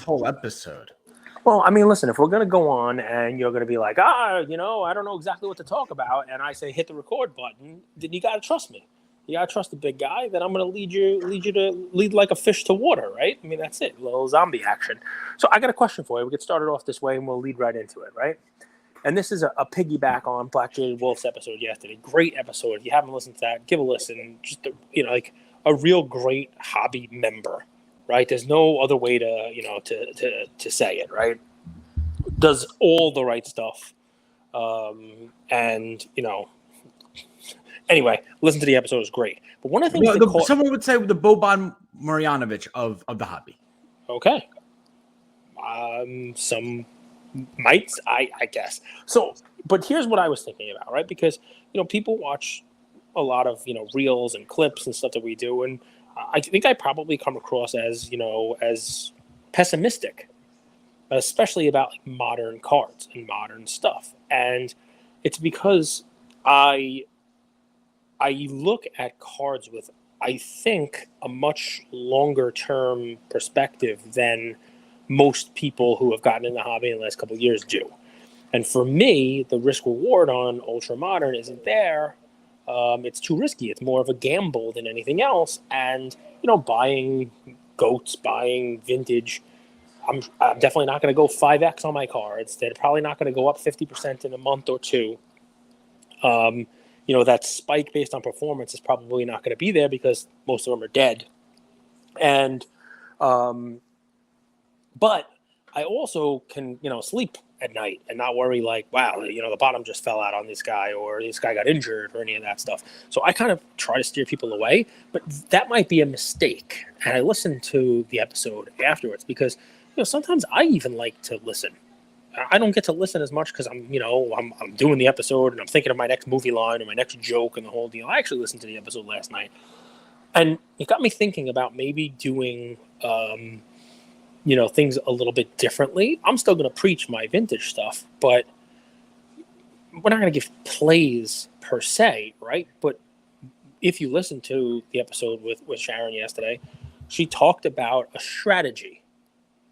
whole episode. Well, I mean, listen, if we're going to go on and you're going to be like, I don't know exactly what to talk about, and I say hit the record button, then you got to trust me. You got to trust the big guy. Then I'm going to lead you like a fish to water, right? I mean, that's it. A little zombie action. So I got a question for you. We get started off this way, and we'll lead right into it, right? And this is a piggyback on Black Jaded Wolf's episode yesterday. Great episode. If you haven't listened to that, give a listen. Just like a real great hobby member, right? There's no other way to say it, right? Does all the right stuff, Anyway, listen to the episode. It's great. But one of the things someone would say the Boban Marjanovic of the hobby. Okay. Some might, I guess. So, but here's what I was thinking about, right? Because, people watch a lot of, reels and clips and stuff that we do. And I think I probably come across as pessimistic, especially about like modern cards and modern stuff. And it's because I look at cards with, I think, a much longer term perspective than most people who have gotten in the hobby in the last couple of years do. And for me, the risk reward on ultra modern isn't there. It's too risky. It's more of a gamble than anything else. And, buying goats, buying vintage, I'm definitely not going to go 5X on my cards. They're probably not going to go up 50% in a month or two. That spike based on performance is probably not going to be there because most of them are dead. And, but I also can, sleep at night and not worry like, wow, the bottom just fell out on this guy or this guy got injured or any of that stuff. So I kind of try to steer people away, but that might be a mistake. And I listened to the episode afterwards because, sometimes I even like to listen. I don't get to listen as much because I'm doing the episode and I'm thinking of my next movie line or my next joke and the whole deal. I actually listened to the episode last night, and it got me thinking about maybe doing, things a little bit differently. I'm still going to preach my vintage stuff, but we're not going to give plays per se, right? But if you listen to the episode with Sharon yesterday, she talked about a strategy,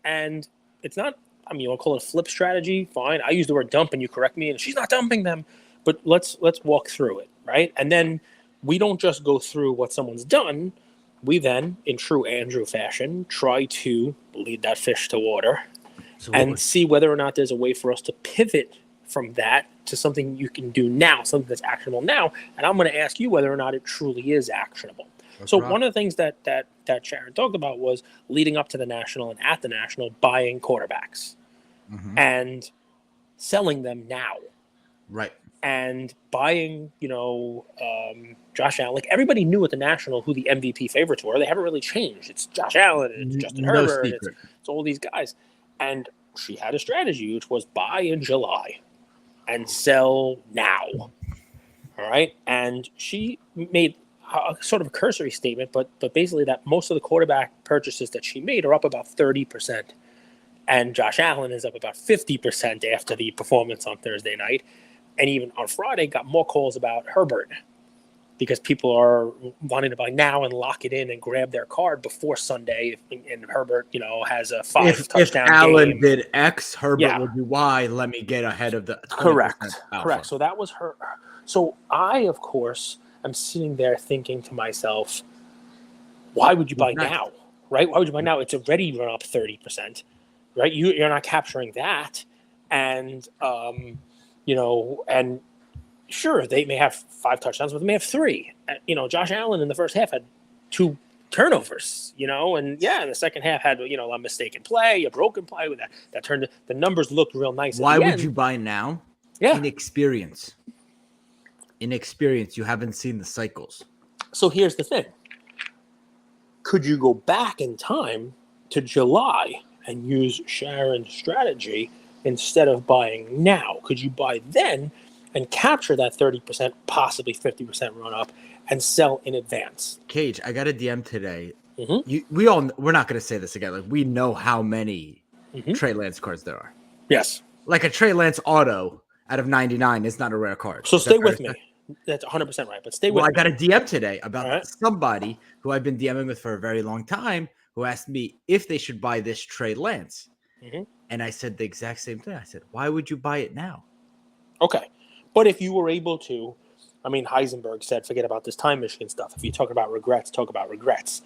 and it's not. I mean, you want to call it a flip strategy? Fine. I use the word dump and you correct me, and she's not dumping them. But let's walk through it, right? And then we don't just go through what someone's done. We then, in true Andrew fashion, try to lead that fish to water and see whether or not there's a way for us to pivot from that to something you can do now, something that's actionable now. And I'm going to ask you whether or not it truly is actionable. So one of the things that Sharon talked about was leading up to the National and at the National, buying quarterbacks and selling them now. Right. And buying, Josh Allen. Like, everybody knew at the National who the MVP favorites were. They haven't really changed. It's Josh Allen, it's Justin Herbert, it's all these guys. And she had a strategy, which was buy in July and sell now. All right. And she made a sort of a cursory statement, but basically that most of the quarterback purchases that she made are up about 30%. And Josh Allen is up about 50% after the performance on Thursday night. And even on Friday, got more calls about Herbert because people are wanting to buy now and lock it in and grab their card before Sunday. And Herbert, has a 5-touchdown game. If Allen did X, Herbert will do Y. Let me get ahead of the correct. So that was her. So I, of course, I'm sitting there thinking to myself, why would you buy now, right? Why would you buy now? It's already run up 30%, right? You're not capturing that. And, and sure, they may have 5 touchdowns, but they may have 3. Josh Allen in the first half had 2 turnovers, and in the second half had, a mistaken play, a broken play with that turned the numbers looked real nice. Why would you buy now? Yeah. Inexperience. You haven't seen the cycles. So here's the thing. Could you go back in time to July and use Sharon's strategy instead of buying now? Could you buy then and capture that 30%, possibly 50% run up and sell in advance? Cage, I got a DM today. We're not going to say this again. Like, we know how many Trey Lance cards there are. Yes. Like a Trey Lance auto out of 99 is not a rare card. So stay with me. That's 100% right, but stay with me. I got a DM today about somebody who I've been DMing with for a very long time who asked me if they should buy this Trey Lance. Mm-hmm. And I said the exact same thing. I said, why would you buy it now? Okay. But if you were able to, I mean, Heisenberg said, forget about this time machine stuff. If you talk about regrets, talk about regrets.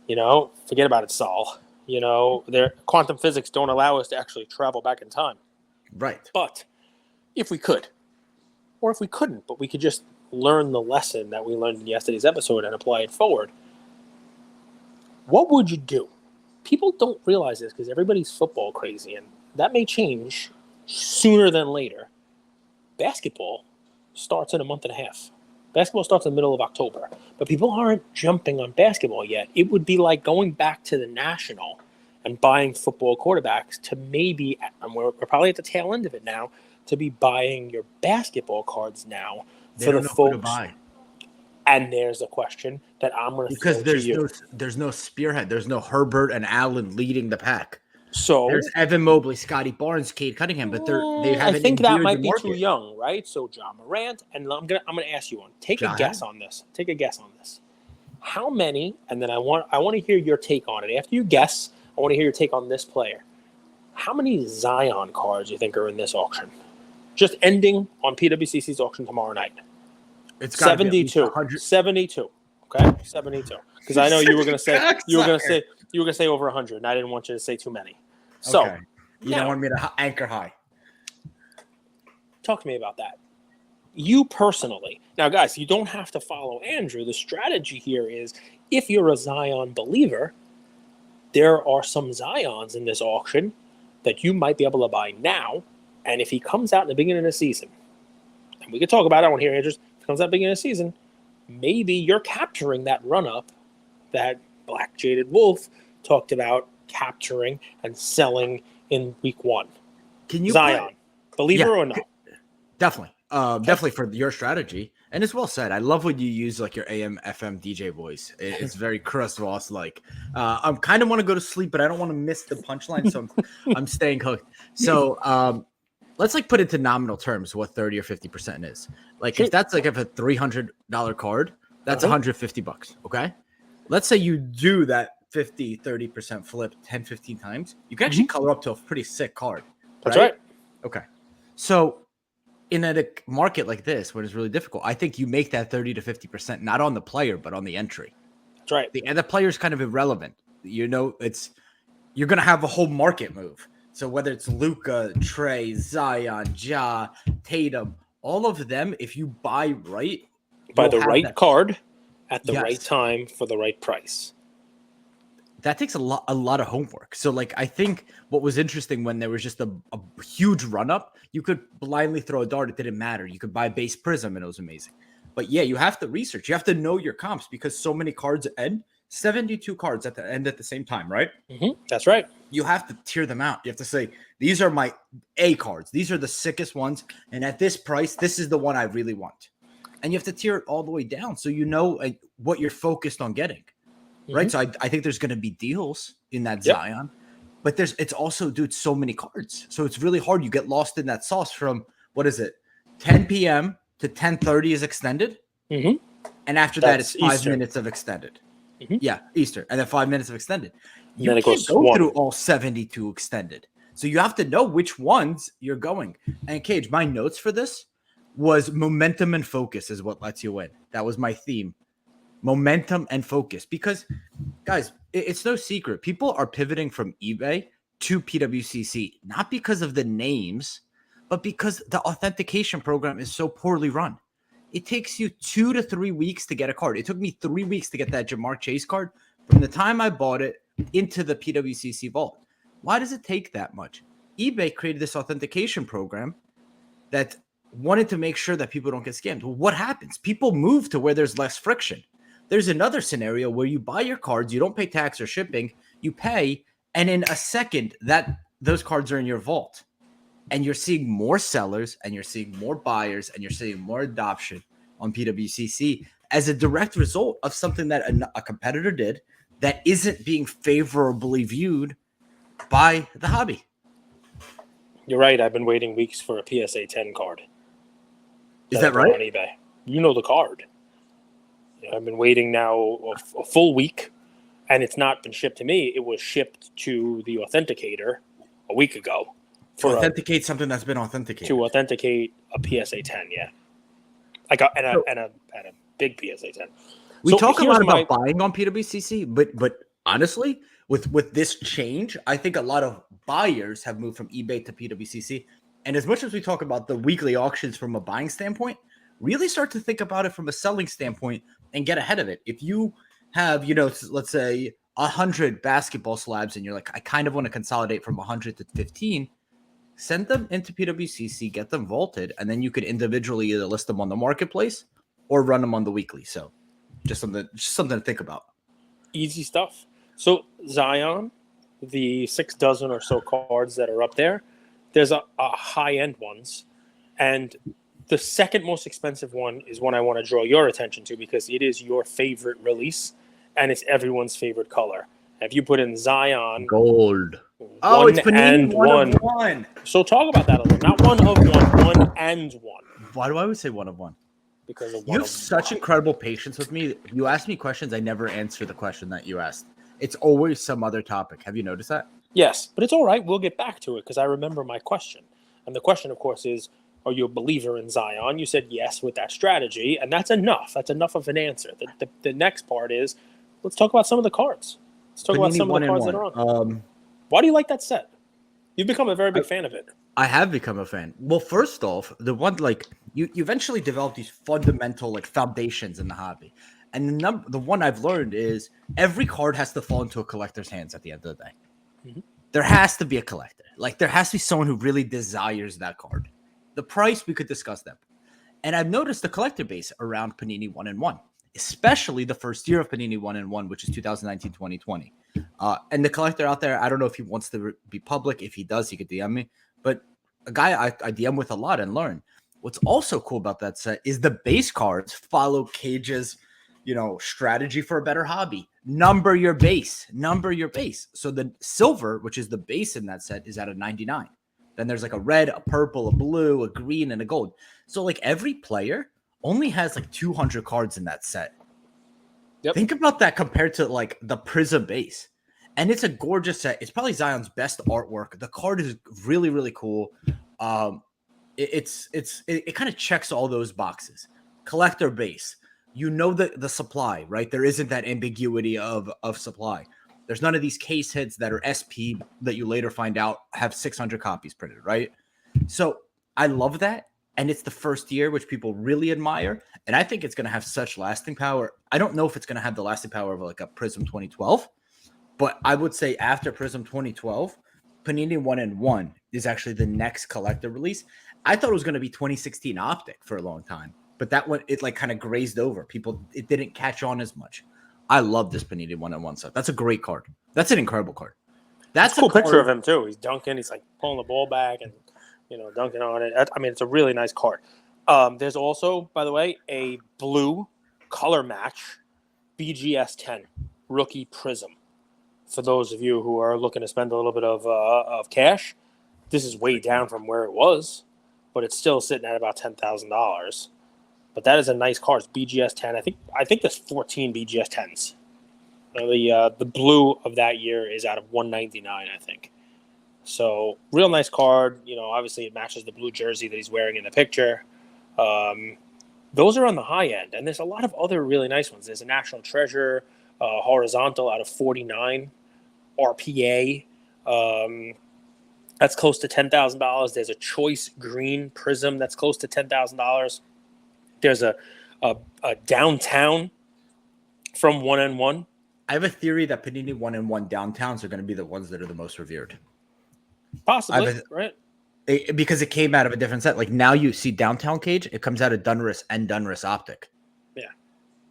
Forget about it, Saul. Quantum physics don't allow us to actually travel back in time. Right. But if we could, or if we couldn't, but we could just learn the lesson that we learned in yesterday's episode and apply it forward, what would you do? People don't realize this because everybody's football crazy, and that may change sooner than later. Basketball starts in a month and a half. Basketball starts in the middle of October, but people aren't jumping on basketball yet. It would be like going back to the National and buying football quarterbacks to maybe, and we're probably at the tail end of it now, to be buying your basketball cards now for the folks. Who to buy. And there's a question that I'm going to throw to you. There's no spearhead. There's no Herbert and Allen leading the pack. So there's Evan Mobley, Scotty Barnes, Cade Cunningham, but they haven't. I think that might be too young, right? So John Morant, and I'm gonna ask you one. Take a guess on this. How many? And then I want to hear your take on it. After you guess, I want to hear your take on this player. How many Zion cards do you think are in this auction? Just ending on PWCC's auction tomorrow night. It's 72. 72. Okay, 72. Because I know you were gonna say over 100, and I didn't want you to say too many. So okay. You don't want me to anchor high. Talk to me about that. You personally. Now, guys, you don't have to follow Andrew. The strategy here is if you're a Zion believer, there are some Zions in this auction that you might be able to buy now. And if he comes out in the beginning of the season, and we can talk about it, I want to hear Andrew. If he comes out at the beginning of the season, maybe you're capturing that run-up that Black Jaded Wolf talked about capturing and selling in week 1. Can you Zion, believer or no? Definitely. Definitely for your strategy. And it's well said. I love when you use like your AM FM DJ voice. It's very Chris Ross like. I kind of want to go to sleep, but I don't want to miss the punchline, so I'm staying hooked. So let's like put it to nominal terms what 30 or 50% is. Like if that's like if a $300 card, that's $150. Okay. Let's say you do that 30% flip 10, 15 times. You can actually color up to a pretty sick card. That's right. Okay. So in a market like this, where it's really difficult, I think you make that 30 to 50%, not on the player, but on the entry. That's right. And the player's kind of irrelevant. You're going to have a whole market move. So whether it's Luka, Trey, Zion, Ja, Tatum, all of them, if you buy right, buy the right card at the right time for the right price. That takes a lot of homework. So like, I think what was interesting when there was just a huge run up, you could blindly throw a dart. It didn't matter. You could buy base prism and it was amazing. But yeah, you have to research. You have to know your comps because so many cards end. 72 cards at the end at the same time, right? That's right. You have to tier them out. You have to say, these are my A cards. These are the sickest ones. And at this price, this is the one I really want. And you have to tier it all the way down so you know what you're focused on getting. Right. So I think there's going to be deals in that Zion, but it's also, dude, so many cards. So it's really hard. You get lost in that sauce from, 10 p.m. to 10:30 is extended. And after that, it's 5 minutes of extended. Yeah, Easter. And then 5 minutes of extended. You can't go through all 72 extended. So you have to know which ones you're going. And Cage, my notes for this was momentum and focus is what lets you win. That was my theme. Momentum and focus. Because, guys, it's no secret. People are pivoting from eBay to PWCC, not because of the names, but because the authentication program is so poorly run. It takes you 2 to 3 weeks to get a card. It took me 3 weeks to get that Jamar Chase card from the time I bought it into the PWCC vault. Why does it take that much? eBay created this authentication program that wanted to make sure that people don't get scammed. Well, what happens? People move to where there's less friction. There's another scenario where you buy your cards, you don't pay tax or shipping, you pay, and in a second, those cards are in your vault. And you're seeing more sellers, and you're seeing more buyers, and you're seeing more adoption on PWCC as a direct result of something that a competitor did that isn't being favorably viewed by the hobby. You're right. I've been waiting weeks for a PSA 10 card. Is that right? On eBay. You know the card. I've been waiting now a full week and it's not been shipped to me. It was shipped to the authenticator a week ago. To authenticate something that's been authenticated. To authenticate a PSA 10, yeah. I got and a big PSA 10. We talk a lot about buying on PWCC, but honestly, with this change, I think a lot of buyers have moved from eBay to PWCC. And as much as we talk about the weekly auctions from a buying standpoint, really start to think about it from a selling standpoint and get ahead of it. If you have, let's say 100 basketball slabs and you're like, I kind of want to consolidate from 100 to 15, send them into PWCC, get them vaulted, and then you could individually either list them on the marketplace or run them on the weekly. So just something to think about. Easy stuff. So Zion, the 6 dozen or so cards that are up there, there's a high-end ones. And the second most expensive one is one I want to draw your attention to because it is your favorite release and it's everyone's favorite color. If you put in Zion gold, it's Panini one of one. So talk about that a little. Not one of one and one. Why do I always say one of one? Because of you have such incredible patience with me. You ask me questions, I never answer the question that you asked. It's always some other topic. Have you noticed that? Yes, but it's all right. We'll get back to it because I remember my question. And the question, of course, is, are you a believer in Zion? You said yes with that strategy, and that's enough. That's enough of an answer. The next part is, let's talk about some of the cards. Let's talk about some of the cards that are on. Why do you like that set? You've become a very big fan of it. I have become a fan. Well, first off, the one you eventually develop these fundamental foundations in the hobby. And the one I've learned is every card has to fall into a collector's hands at the end of the day. Mm-hmm. There has to be a collector. There has to be someone who really desires that card. The price, we could discuss that. And I've noticed the collector base around Panini 1-in-1, especially the first year of Panini 1-in-1, which is 2019-2020. And the collector out there, I don't know if he wants to be public. If he does, he could DM me. But a guy I DM with a lot and learn. What's also cool about that set is the base cards follow Cage's, strategy for a better hobby. Number your base. So the silver, which is the base in that set, is at a 99. Then there's a red, a purple, a blue, a green, and a gold. So every player only has 200 cards in that set. Yep. Think about that compared to the Prism base. And it's a gorgeous set. It's probably Zion's best artwork. The card is really, really cool. It kind of checks all those boxes. Collector base. The supply, right? There isn't that ambiguity of supply. There's none of these case hits that are SP that you later find out have 600 copies printed, right? So I love that. And it's the first year, which people really admire. And I think it's going to have such lasting power. I don't know if it's going to have the lasting power of a Prism 2012, but I would say after Prism 2012, Panini 1-in-1 is actually the next collector release. I thought it was going to be 2016 Optic for a long time, but that one, it kind of grazed over. It didn't catch on as much. I love this Panini 1-in-1 set. That's a great card. That's an incredible card. That's a cool picture of him too. He's dunking. He's pulling the ball back and dunking on it. I mean, it's a really nice card. There's also, by the way, a blue color match BGS 10 rookie Prism. For those of you who are looking to spend a little bit of cash, this is way down from where it was, but it's still sitting at about $10,000. But that is a nice card. It's BGS 10. I think there's 14 BGS 10s. The blue of that year is out of 199, I think. So real nice card. Obviously it matches the blue jersey that he's wearing in the picture. Those are on the high end, and there's a lot of other really nice ones. There's a National Treasure horizontal out of 49 RPA. That's close to $10,000. There's a Choice Green Prism that's close to $10,000. There's a downtown from 1-in-1. I have a theory that Panini 1-in-1 downtowns are going to be the ones that are the most revered. Possibly, right? Because it came out of a different set. Now you see Downtown Cage, it comes out of Donruss and Donruss Optic. Yeah.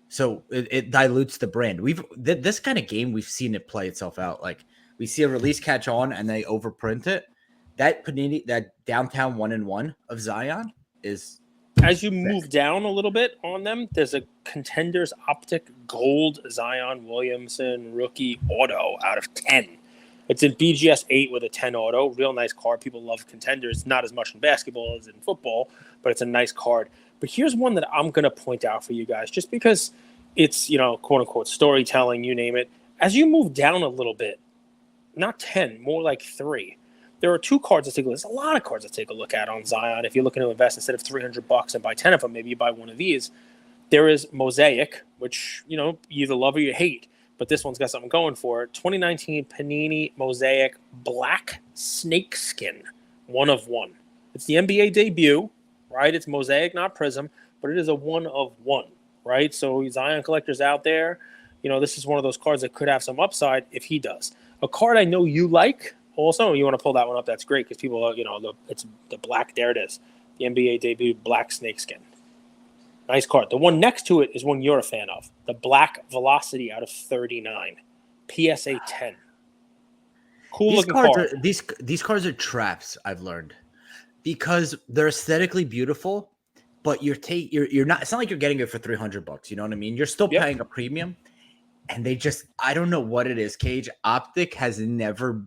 So it dilutes the brand. This kind of game, we've seen it play itself out. We see a release catch on and they overprint it. That Panini, that Downtown 1-in-1 of Zion is... As you move down a little bit on them, there's a Contenders Optic Gold Zion Williamson Rookie Auto out of 10. It's in BGS 8 with a 10 auto. Real nice card. People love Contenders. Not as much in basketball as in football, but it's a nice card. But here's one that I'm going to point out for you guys, just because it's, quote-unquote storytelling, you name it, As you move down a little bit, not 10, more like 3, there are 2 cards to take a look at. There's a lot of cards to take a look at on Zion. If you're looking to invest instead of $300 and buy 10 of them, maybe you buy one of these. There is Mosaic, which, you either love or you hate, but this one's got something going for it. 2019 Panini Mosaic Black Snakeskin, 1 of 1. It's the NBA debut, right? It's Mosaic, not Prism, but it is a 1 of 1, right? So Zion collectors out there, this is one of those cards that could have some upside if he does. A card I know you like also, you want to pull that one up, that's great because people, it's the black, there it is. The NBA debut Black Snakeskin. Nice card. The one next to it is one you're a fan of. The Black Velocity out of 39. PSA 10. Cool looking card. These cards are traps, I've learned. Because they're aesthetically beautiful, but you're not, it's not like you're getting it for $300, you know what I mean? You're still paying a premium. And I don't know what it is, Cage. Optic has never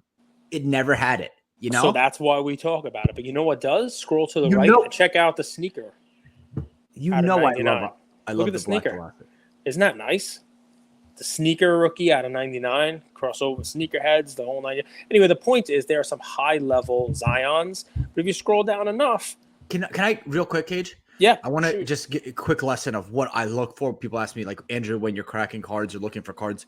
had it, So that's why we talk about it. But you know what does? Scroll to the right and check out the sneaker. I love Look at the sneaker. Isn't that nice? The sneaker rookie out of 99, crossover sneakerheads, the whole 90. Anyway, the point is there are some high-level Zions, but if you scroll down enough. Can I real quick, Cage? Yeah. I want to just get a quick lesson of what I look for. People ask me, like, Andrew, when you're cracking cards or looking for cards.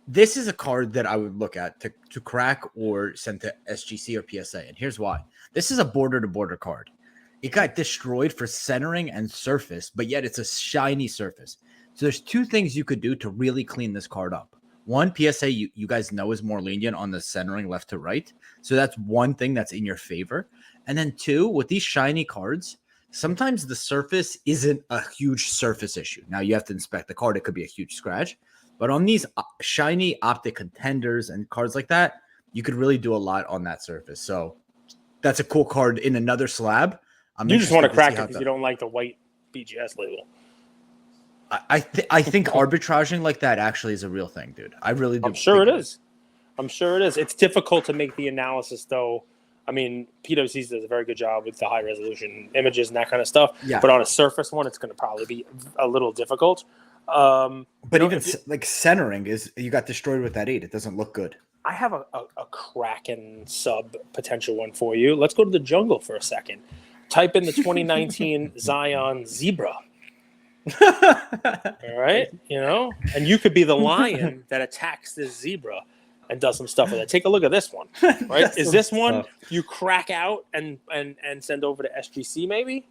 This is a card that I would look at to crack or send to SGC or PSA. And here's why. This is a border-to-border card. It got destroyed for centering and surface, but yet it's a shiny surface. So there's 2 things you could do to really clean this card up. One, PSA, you guys know is more lenient on the centering left to right. So that's one thing that's in your favor. And then 2, with these shiny cards, sometimes the surface isn't a huge surface issue. Now you have to inspect the card. It could be a huge scratch. But on these shiny Optic contenders and cards like that, you could really do a lot on that surface. So that's a cool card in another slab. You just want to crack it because you don't like the white BGS label. I think arbitraging like that actually is a real thing, dude. I really do. I'm sure it is. It's difficult to make the analysis, though. I mean, PWCC does a very good job with the high resolution images and that kind of stuff. Yeah. But on a surface one, it's going to probably be a little difficult. But even like centering you got destroyed with that 8. It doesn't look good. I have a Kraken sub potential one for you. Let's go to the jungle for a second. Type in the 2019 Zion Zebra. All right, and you could be the lion that attacks this zebra and does some stuff with it. Take a look at this one. Right, is this one you crack out and send over to SGC maybe?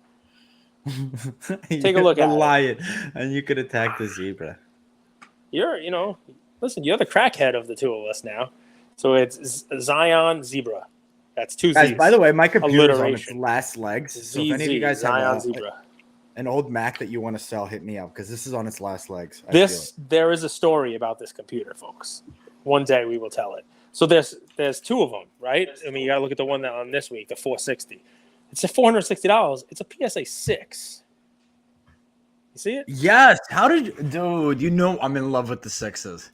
Take a look at the lion, and you could attack the zebra. Listen, you're the crackhead of the 2 of us now. So it's Zion Zebra. That's 2 Z's. Guys, by the way, my computer's on its last legs. So if any of you guys have an old Mac that you want to sell, hit me up because this is on its last legs. There is a story about this computer, folks. One day we will tell it. So there's 2 of them, right? I mean, you got to look at the one that on this week, the 460. It's a $460. It's a PSA 6. You see it? Yes. Dude, I'm in love with the 6s.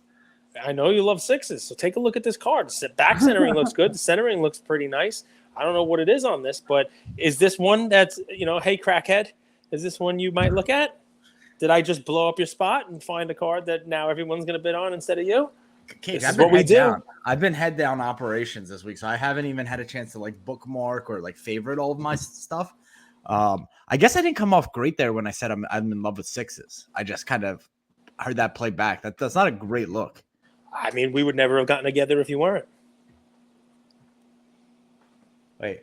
I know you love 6s, so take a look at this card. The back centering looks good. The centering looks pretty nice. I don't know what it is on this, but is this one that's, hey, crackhead, is this one you might look at? Did I just blow up your spot and find a card that now everyone's going to bid on instead of you? This is what we do. I've been head down operations this week, so I haven't even had a chance to bookmark or favorite all of my stuff. I guess I didn't come off great there when I said I'm in love with 6s. I just kind of heard that play back. That's not a great look. I mean, we would never have gotten together if you weren't. Wait.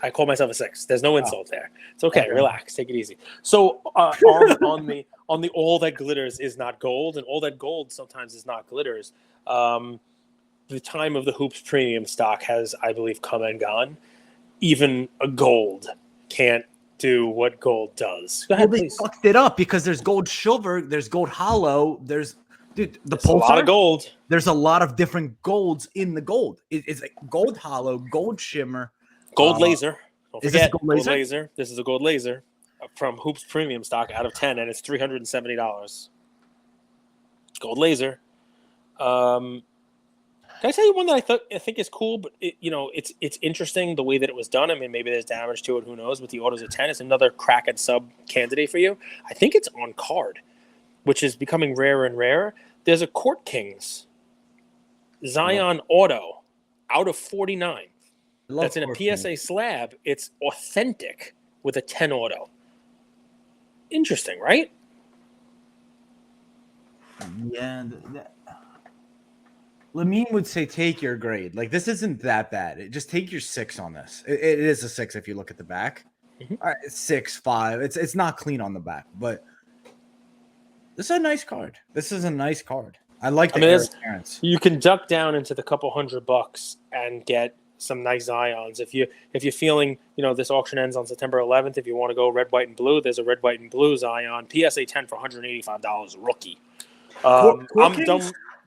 I call myself a 6. There's no insult there. It's okay. Relax. Take it easy. So on the all that glitters is not gold, and all that gold sometimes is not glitters. The time of the Hoops premium stock has, I believe, come and gone. Even a gold can't do what gold does. Go ahead, please. They fucked it up because there's gold silver, there's gold hollow, there's Pulsar, a lot of gold. There's a lot of different golds in the gold. It's like gold hollow, gold shimmer, gold laser. Don't is forget, this gold laser? This is a gold laser from Hoops premium stock out of 10, and it's $370. Gold laser. Can I tell you one that I think is cool, but it's interesting the way that it was done. I mean, maybe there's damage to it. Who knows? With the autos at 10, it's another crack at sub candidate for you. I think it's on card. which is becoming rarer and rarer. There's a Court Kings Zion auto out of 49. That's in a PSA slab. It's authentic with a 10 auto. Interesting, right? Yeah. Lamine would say take your grade. Like, this isn't that bad. Just take your 6 on this. It is a 6 if you look at the back. Mm-hmm. All right, 6, 5. It's not clean on the back, but this is a nice card. This is a nice card. I like the appearance. You can duck down into the couple $100 and get some nice Zions. If you're feeling, this auction ends on September 11th. If you want to go red, white, and blue, there's a red, white, and blue Zion PSA 10 for $185 rookie.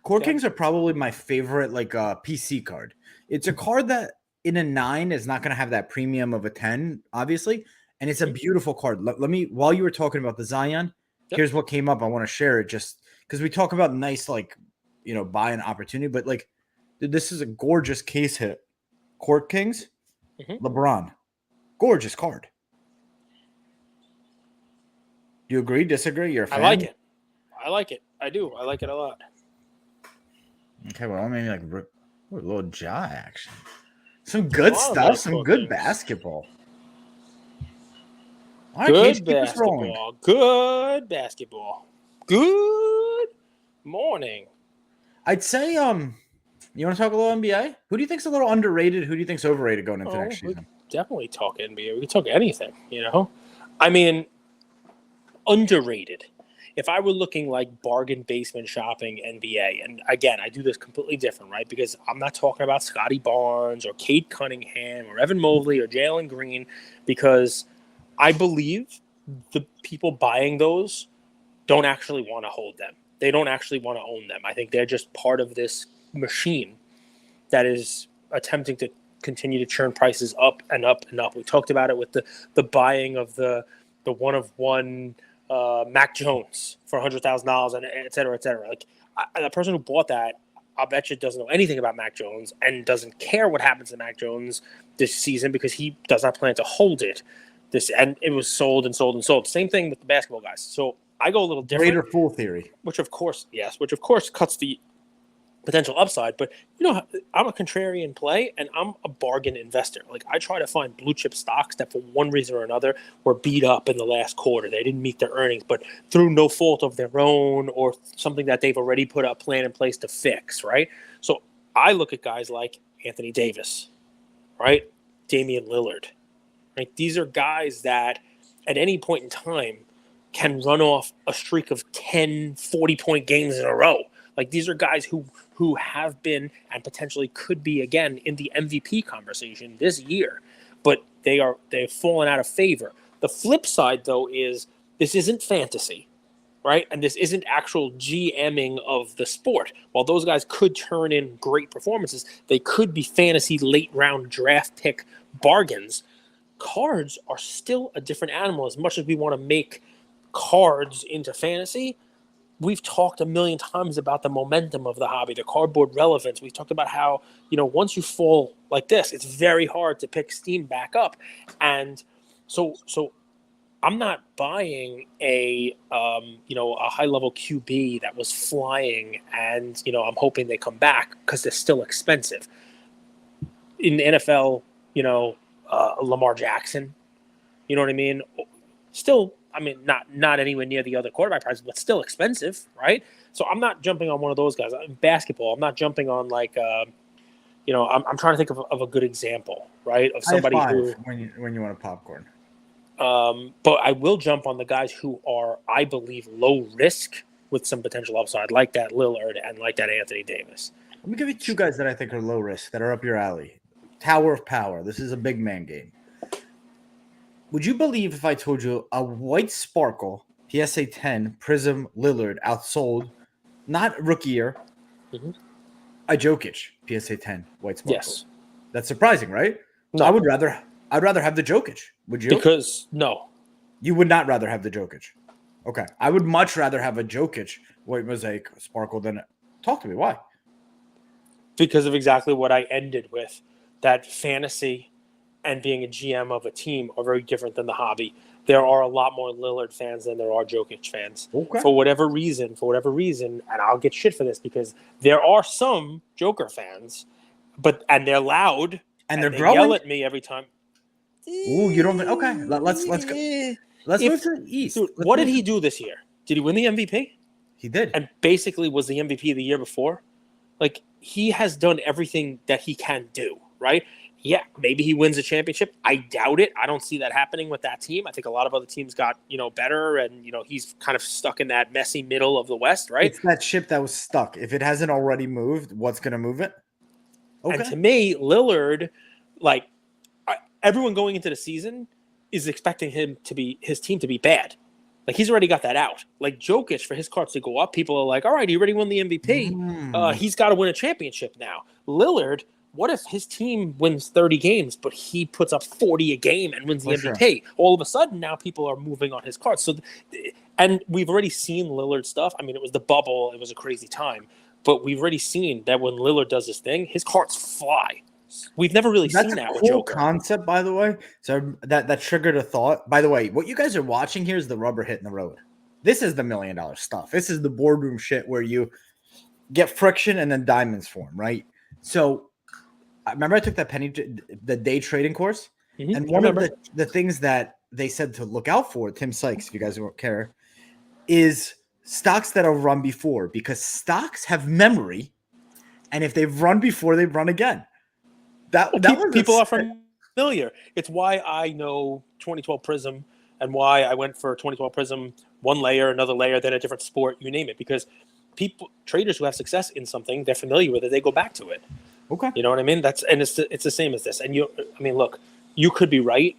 Court Kings are probably my favorite PC card. It's a card that in a 9 is not going to have that premium of a 10, obviously, and it's a beautiful card. Let me, while you were talking about the Zion, here's what came up. I want to share it just because we talk about nice buying opportunity, but dude, this is a gorgeous case hit. Court Kings, LeBron, gorgeous card. Do you agree? Disagree? You're a fan? I like it. I do. I like it a lot. Okay, well, maybe a little jaw action. Some good stuff. Some good basketball. All right, good basketball. Good basketball. Good morning. I'd say, you want to talk a little NBA? Who do you think's a little underrated? Who do you think's overrated going into next season? Definitely talk NBA. We can talk anything, I mean, underrated. If I were looking like bargain basement shopping NBA, and again, I do this completely different, right? Because I'm not talking about Scotty Barnes or Cade Cunningham or Evan Mobley or Jalen Green, because I believe the people buying those don't actually want to hold them. They don't actually want to own them. I think they're just part of this machine that is attempting to continue to churn prices up and up and up. We talked about it with the buying of the one-of-one Mac Jones for $100,000 and et cetera, et cetera. The person who bought that, I bet you doesn't know anything about Mac Jones and doesn't care what happens to Mac Jones this season because he does not plan to hold it. And it was sold and sold and sold. Same thing with the basketball guys. So I go a little different. Greater fool theory. Which of course cuts the potential upside. But I'm a contrarian play and I'm a bargain investor. I try to find blue chip stocks that for one reason or another were beat up in the last quarter. They didn't meet their earnings, but through no fault of their own or something that they've already put a plan in place to fix, right? So I look at guys like Anthony Davis, right? Damian Lillard, right? These are guys that at any point in time can run off a streak of 10, 40-point games in a row. These are guys who have been and potentially could be again in the MVP conversation this year, but they've fallen out of favor. The flip side, though, is this isn't fantasy, right? And this isn't actual GMing of the sport. While those guys could turn in great performances, they could be fantasy late round draft pick bargains. Cards are still a different animal. As much as we want to make cards into fantasy, we've talked a million times about the momentum of the hobby, the cardboard relevance. We've talked about how, once you fall like this, it's very hard to pick steam back up. And so I'm not buying a high level QB that was flying and, I'm hoping they come back because they're still expensive. In the NFL, Lamar Jackson, you know what I mean? Still, not anywhere near the other quarterback prices, but still expensive, right? So I'm not jumping on one of those guys. In basketball, I'm not jumping on I'm trying to think of a good example, right? Of somebody who when you want a popcorn. But I will jump on the guys who are, I believe, low risk with some potential upside, like that Lillard and like that Anthony Davis. Let me give you two guys that I think are low risk that are up your alley. Tower of Power. This is a big man game. Would you believe if I told you a white sparkle PSA 10 Prism Lillard outsold, not rookie year, a Jokic PSA 10 white sparkle? Yes. That's surprising, right? No. I'd rather have the Jokic. Would you? Because no. You would not rather have the Jokic. Okay. I would much rather have a Jokic white mosaic sparkle than talk to me. Why? Because of exactly what I ended with. That fantasy and being a GM of a team are very different than the hobby. there are a lot more Lillard fans than there are Jokic fans. Okay. For whatever reason, and I'll get shit for this because there are some Joker fans, and they're loud And they're they growing. yell at me every time. Ooh, you don't. Okay, let's go. Let's move to the East. Dude, what did he do this year? Did he win the MVP? He did. And basically was the MVP the year before. Like, he has done everything that he can do, right? Yeah, maybe he wins a championship. I doubt it. I don't see that happening with that team. I think a lot of other teams got, better, and, he's kind of stuck in that messy middle of the West, right? It's that ship that was stuck. If it hasn't already moved, what's going to move it? Okay. And to me, Lillard, like, everyone going into the season is expecting his team to be bad. Like, he's already got that out. Like, Jokic, for his cards to go up, people are like, all right, he already won the MVP. He's got to win a championship now. Lillard, what if his team wins 30 games, but he puts up 40 a game and wins the MVP? Sure. All of a sudden, now people are moving on his cards. So, and we've already seen Lillard stuff. I mean, it was the bubble. It was a crazy time. But we've already seen that when Lillard does his thing, his cards fly. We've never really seen that with Joker. That's a cool concept, by the way. So that triggered a thought. By the way, what you guys are watching here is the rubber hitting the road. This is the $1 million stuff. This is the boardroom shit where you get friction and then diamonds form, right? So I remember I took that the day trading course, and one of the things that they said to look out for, Tim Sykes, if you guys don't care, is stocks that have run before, because stocks have memory, and if they've run before, they run again. People are familiar. It's why I know 2012 Prism and why I went for 2012 Prism, one layer, another layer, then a different sport, you name it. Because traders who have success in something, they're familiar with it. They go back to it. Okay. You know what I mean? It's the same as this. And look, you could be right.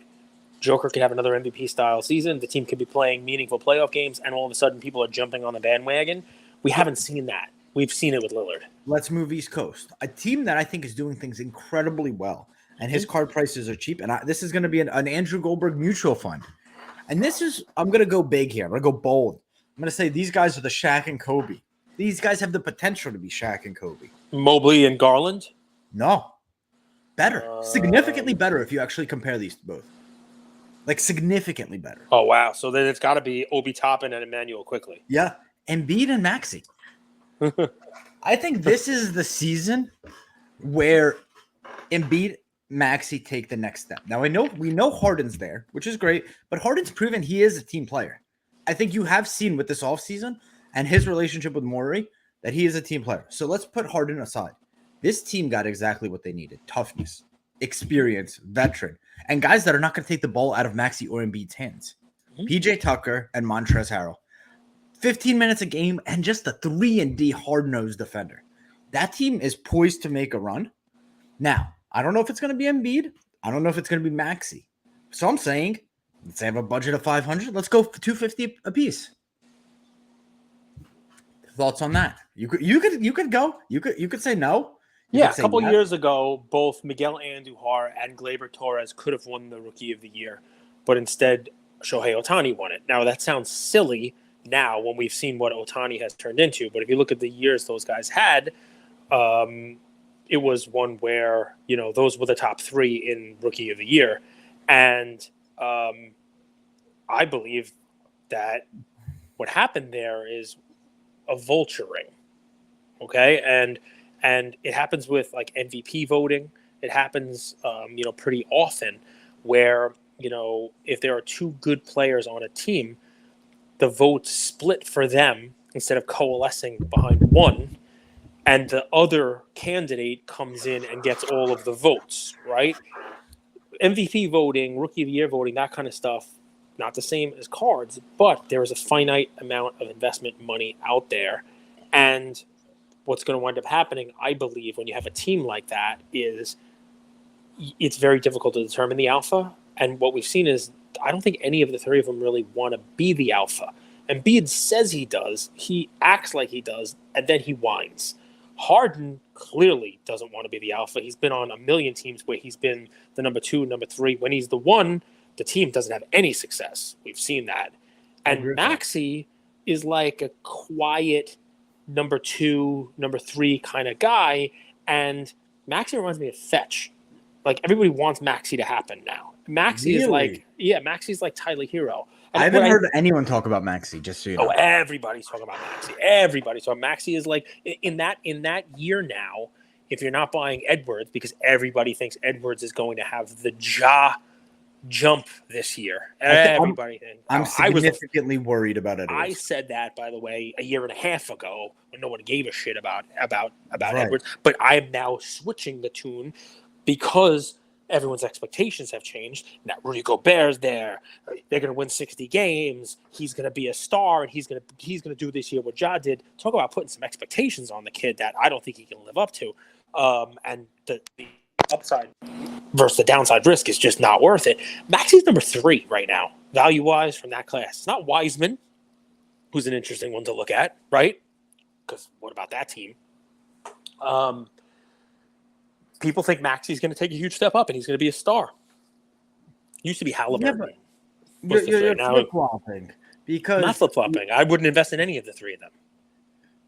Joker could have another MVP style season. The team could be playing meaningful playoff games, and all of a sudden people are jumping on the bandwagon. We haven't seen that. We've seen it with Lillard. Let's move East Coast. A team that I think is doing things incredibly well, and his card prices are cheap. And this is going to be an Andrew Goldberg mutual fund. And I'm going to go big here. I'm going to go bold. I'm going to say these guys are the Shaq and Kobe. These guys have the potential to be Shaq and Kobe. Mobley and Garland? No. Better. Significantly better if you actually compare these both. Like, significantly better. Oh, wow. So then it's got to be Obi Toppin and Emmanuel Quickly. Yeah. Embiid and Maxey. I think this is the season where Embiid, Maxey take the next step. Now, we know Harden's there, which is great, but Harden's proven he is a team player. I think you have seen with this offseason and his relationship with Morey that he is a team player. So let's put Harden aside. This team got exactly what they needed: toughness, experience, veteran, and guys that are not going to take the ball out of Maxey or Embiid's hands. PJ Tucker and Montrezl Harrell. 15 minutes a game and just a 3-and-D hard-nosed defender. That team is poised to make a run. Now, I don't know if it's going to be Embiid. I don't know if it's going to be Maxey. So I'm saying, let's have a budget of $500. Let's go for $250 a piece. Thoughts on that? You could go. You could say no. Yeah, a couple years ago, both Miguel Andujar and Gleyber Torres could have won the Rookie of the Year, but instead Shohei Ohtani won it. Now, that sounds silly now when we've seen what Ohtani has turned into, but if you look at the years those guys had, it was one where, those were the top three in Rookie of the Year. And I believe that what happened there is a vulturing. Okay. And it happens with like MVP voting. It happens, pretty often where, if there are two good players on a team, the votes split for them instead of coalescing behind one, and the other candidate comes in and gets all of the votes, right? MVP voting, Rookie of the Year voting, that kind of stuff, not the same as cards, but there is a finite amount of investment money out there. And what's going to wind up happening, I believe, when you have a team like that is it's very difficult to determine the alpha. And what we've seen is I don't think any of the three of them really want to be the alpha. Embiid says he does. He acts like he does, and then he whines. Harden clearly doesn't want to be the alpha. He's been on a million teams where he's been the number 2, number 3. When he's the one, the team doesn't have any success. We've seen that. And Maxey is like a quiet number 2, number 3 kind of guy. And Maxey reminds me of Fetch. Like, everybody wants Maxey to happen now. Maxey is Maxey's like Tyler Hero. And I haven't heard anyone talk about Maxey, just so you know. Oh, everybody's talking about Maxey. Everybody. So Maxey is like in that year now. If you're not buying Edwards, because everybody thinks Edwards is going to have the jump this year. Everybody thinks. I'm significantly worried about Edwards. I said that, by the way, a year and a half ago when no one gave a shit about Right. Edwards. But I am now switching the tune because everyone's expectations have changed. Now Rudy Gobert's there. They're going to win 60 games. He's going to be a star, and he's going to do this year what Ja did. Talk about putting some expectations on the kid that I don't think he can live up to. And the upside versus the downside risk is just not worth it. Maxey's number 3 right now, value-wise from that class. It's not Wiseman, who's an interesting one to look at, right? Because what about that team? People think Maxey's going to take a huge step up and he's going to be a star. Used to be Halliburton. Yeah, you're flip-flopping. Because not flip-flopping. I wouldn't invest in any of the 3 of them.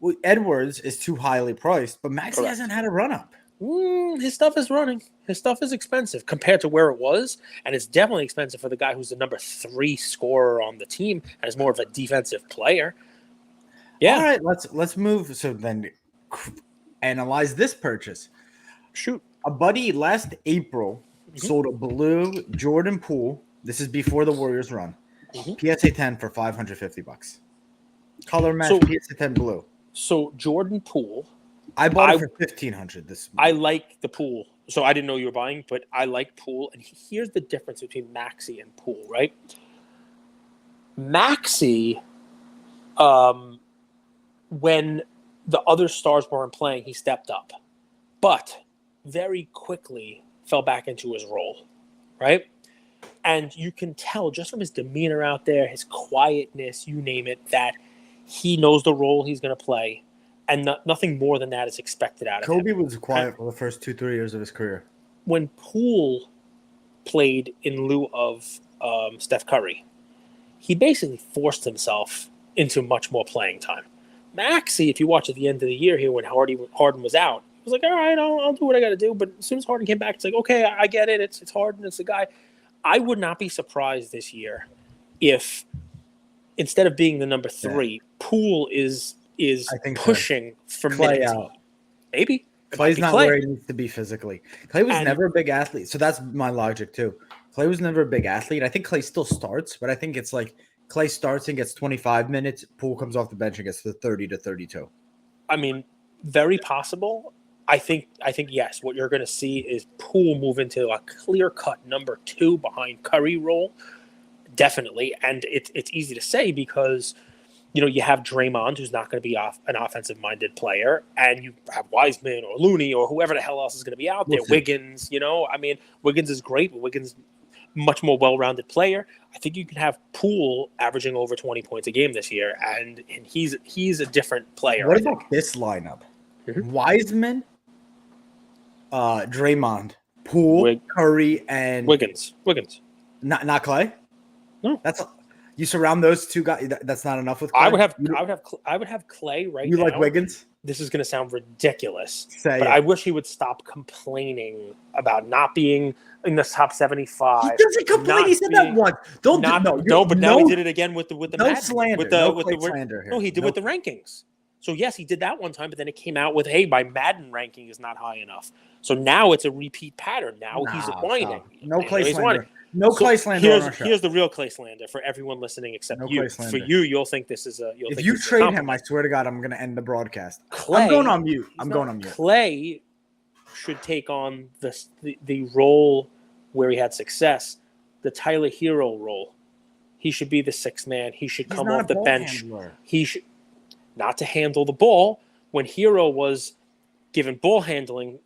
Well, Edwards is too highly priced, but Maxey hasn't had a run-up. His stuff is running. His stuff is expensive compared to where it was, and it's definitely expensive for the guy who's the number 3 scorer on the team and is more of a defensive player. Yeah. All right, let's move. So then analyze this purchase. Shoot. A buddy last April sold a blue Jordan Poole. This is before the Warriors run. PSA 10 for $550. Color match PSA 10 blue. So Jordan Poole. I bought it for $1,500 this month. I like the Poole. So I didn't know you were buying, but I like Poole. And here's the difference between Maxey and Poole, right? Maxey, when the other stars weren't playing, he stepped up. But very quickly fell back into his role, right? And you can tell just from his demeanor out there, his quietness, you name it, that he knows the role he's going to play. And nothing more than that is expected out of him. Kobe was quiet for the first 2-3 years of his career. When Poole played in lieu of Steph Curry, he basically forced himself into much more playing time. Maxey, if you watch at the end of the year here when Harden was out, he was like, all right, I'll do what I got to do. But as soon as Harden came back, it's like, okay, I get it. It's Harden. It's the guy. I would not be surprised this year if instead of being the number 3, Poole is pushing for Clay minutes. out. Maybe. Clay's not where he needs to be physically. Clay was never a big athlete. So that's my logic too. Clay was never a big athlete. I think Clay still starts, but I think it's like Clay starts and gets 25 minutes. Poole comes off the bench and gets to 30 to 32. I mean, very possible. I think yes. What you're going to see is Poole move into a clear-cut number 2 behind Curry role. Definitely. And it's easy to say because – you have Draymond, who's not going to be an offensive-minded player, and you have Wiseman or Looney or whoever the hell else is going to be out there. Wiggins, Wiggins is great, but Wiggins much more well-rounded player. I think you can have Poole averaging over 20 points a game this year, and he's a different player. What about this lineup? Wiseman, Draymond, Poole, Curry, and Wiggins. Not Clay. No, you surround those 2 guys. That's not enough with Clay? I would have Clay right now. You like Wiggins? This is going to sound ridiculous, but I wish he would stop complaining about not being in the top 75. He doesn't complain. He said that once. Now he did it again with the slander. Slander here. No, he did with the rankings. So yes, he did that one time, but then it came out with, hey, my Madden ranking is not high enough. So now it's a repeat pattern. Now he's whining. No Clay slander. No Clay slander on our show. Here's the real Clay slander for everyone listening except you. For you, you'll think this is a. If you trade him, I swear to God, I'm going to end the broadcast. I'm going on mute. Clay should take on the role where he had success, the Tyler Hero role. He should be the 6th man. He should come off the bench. He should not to handle the ball. When Hero was given ball handling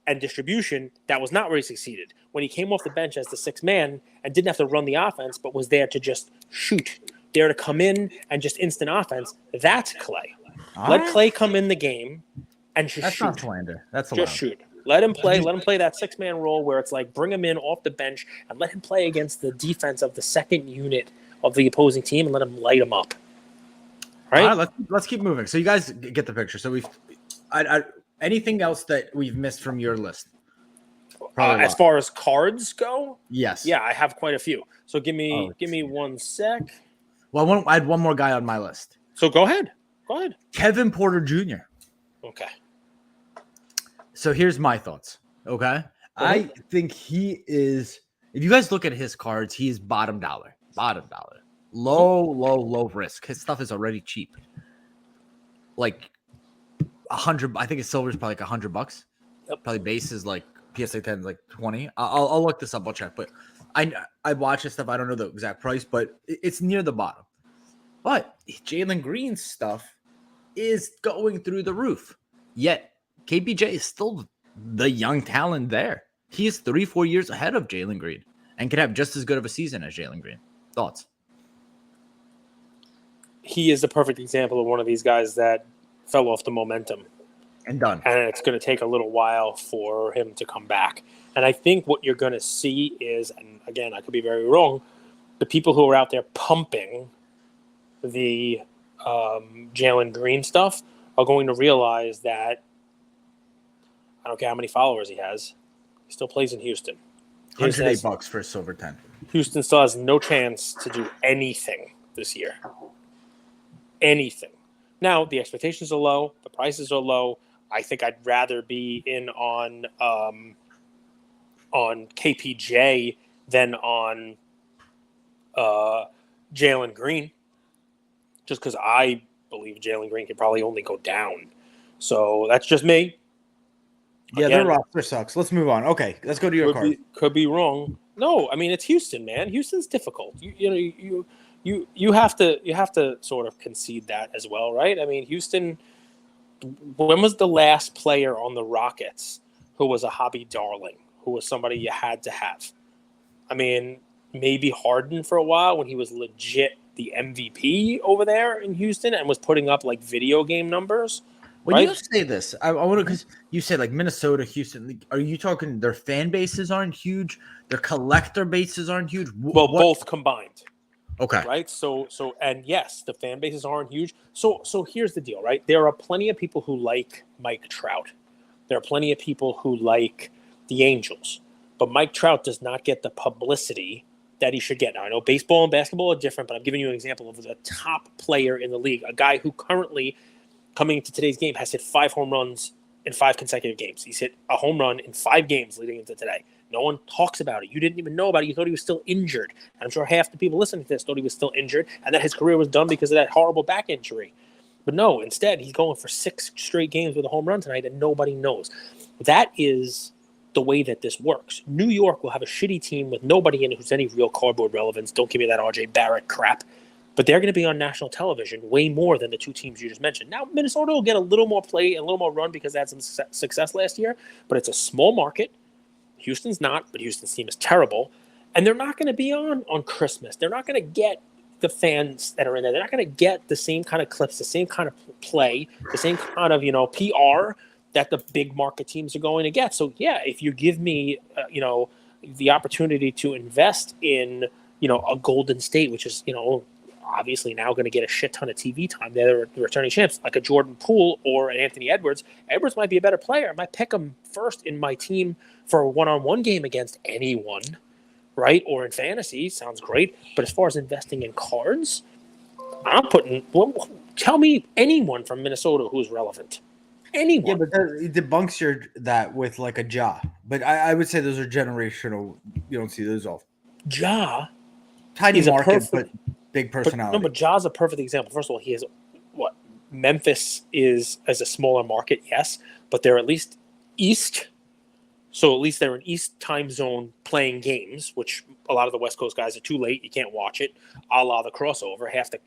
and distribution, that was not where he succeeded. When he came off the bench as the 6th man and didn't have to run the offense, but was there to just shoot, there to come in and just instant offense, that's Clay. Let Clay come in the game and just shoot. That's not slander. That's allowed. Just shoot. Let him play. Let him play that 6-man role where it's like bring him in off the bench and let him play against the defense of the second unit of the opposing team and let him light him up. Right? All right, let's keep moving. So you guys get the picture. So anything else that we've missed from your list? Probably As far as cards go, yes. yeah, I have quite a few. So give me Oh, 1 sec. Well, I had one more guy on my list. So go ahead. Kevin Porter Jr. Okay. So here's my thoughts. Okay. I think he is, if you guys look at his cards, he is bottom dollar. Low risk. His stuff is already cheap. Like 100. I think his silver is probably like $100. Yep. Probably base is like PSA 10 is like 20. I'll look this up. I'll check. But I watch his stuff. I don't know the exact price, but it's near the bottom. But Jalen Green's stuff is going through the roof. Yet KPJ is still the young talent there. He is 3-4 years ahead of Jalen Green and can have just as good of a season as Jalen Green. Thoughts? He is the perfect example of one of these guys that fell off the momentum. And done. And it's going to take a little while for him to come back. And I think what you're going to see is, and again, I could be very wrong, the people who are out there pumping the Jalen Green stuff are going to realize that I don't care how many followers he has, he still plays in Houston. $108 for a silver 10. Houston still has no chance to do anything this year. Anything. Now, the expectations are low. The prices are low. I think I'd rather be in on KPJ than on Jalen Green, just because I believe Jalen Green could probably only go down. So that's just me. Yeah, their roster sucks. Let's move on. Okay, let's go to your card. Could be wrong. No, I mean it's Houston, man. Houston's difficult. You have to sort of concede that as well, right? I mean, Houston. When was the last player on the Rockets who was a hobby darling, who was somebody you had to have? I mean, maybe Harden for a while when he was legit the MVP over there in Houston and was putting up like video game numbers. When right? you say this, I want to, because you said like Minnesota, Houston. Are you talking their fan bases aren't huge? Their collector bases aren't huge? Well, both combined. Okay. Right. So, and yes, the fan bases aren't huge. So here's the deal, right? There are plenty of people who like Mike Trout. There are plenty of people who like the Angels, but Mike Trout does not get the publicity that he should get. Now, I know baseball and basketball are different, but I'm giving you an example of a top player in the league, a guy who currently, coming into today's game, has hit 5 home runs in 5 consecutive games. He's hit a home run in 5 games leading into today. No one talks about it. You didn't even know about it. You thought he was still injured. And I'm sure half the people listening to this thought he was still injured and that his career was done because of that horrible back injury. But no, instead, he's going for 6 straight games with a home run tonight and nobody knows. That is the way that this works. New York will have a shitty team with nobody in it who's any real cardboard relevance. Don't give me that RJ Barrett crap. But they're going to be on national television way more than the 2 teams you just mentioned. Now, Minnesota will get a little more play and a little more run because they had some success last year, but it's a small market. Houston's not, but Houston's team is terrible. And they're not going to be on Christmas. They're not going to get the fans that are in there. They're not going to get the same kind of clips, the same kind of play, the same kind of, PR that the big market teams are going to get. So, yeah, if you give me, the opportunity to invest in, a Golden State, which is, obviously now going to get a shit ton of TV time. They're the returning champs, like a Jordan Poole or an Anthony Edwards. Edwards might be a better player. I might pick him first in my team for a one-on-one game against anyone, right? Or in fantasy, sounds great. But as far as investing in cards, tell me anyone from Minnesota who's relevant. Anyone. Yeah, but it debunks that with like a Ja. But I would say those are generational. You don't see those often. Ja. Tiny market, but big personality. But Ja's a perfect example. First of all, he has what Memphis is as a smaller market, yes, but they're at least East. So at least they're in East time zone playing games, which a lot of the West Coast guys are too late. You can't watch it. A la the crossover. Half the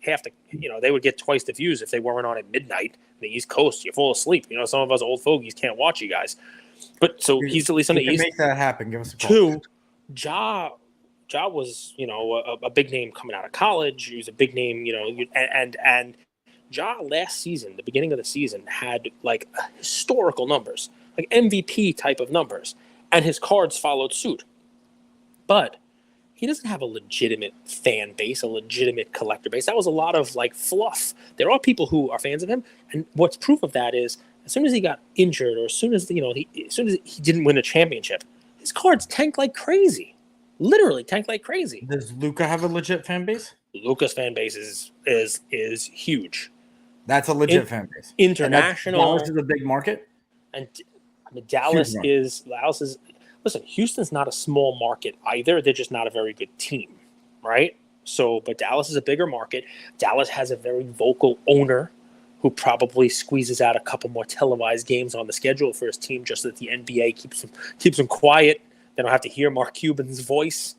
they would get twice the views if they weren't on at midnight. In the East Coast, you fall asleep. Some of us old fogies can't watch you guys. But so he's at least on the East. Make that happen. Give us a call. 2, Ja was, a big name coming out of college. He was a big name, and Ja last season, the beginning of the season, had like historical numbers, like MVP type of numbers, and his cards followed suit. But he doesn't have a legitimate fan base, a legitimate collector base. That was a lot of like fluff. There are people who are fans of him, and what's proof of that is as soon as he got injured, or as soon as he didn't win a championship, His cards tank like crazy. Literally tank like crazy. Does Luka have a legit fan base? Luka's fan base is huge. That's a legit fan base. International. Dallas is a big market. And I mean, Dallas is. Listen, Houston's not a small market either. They're just not a very good team, right? So, but Dallas is a bigger market. Dallas has a very vocal owner who probably squeezes out a couple more televised games on the schedule for his team, just so that the NBA keeps them quiet. They don't have to hear Mark Cuban's voice.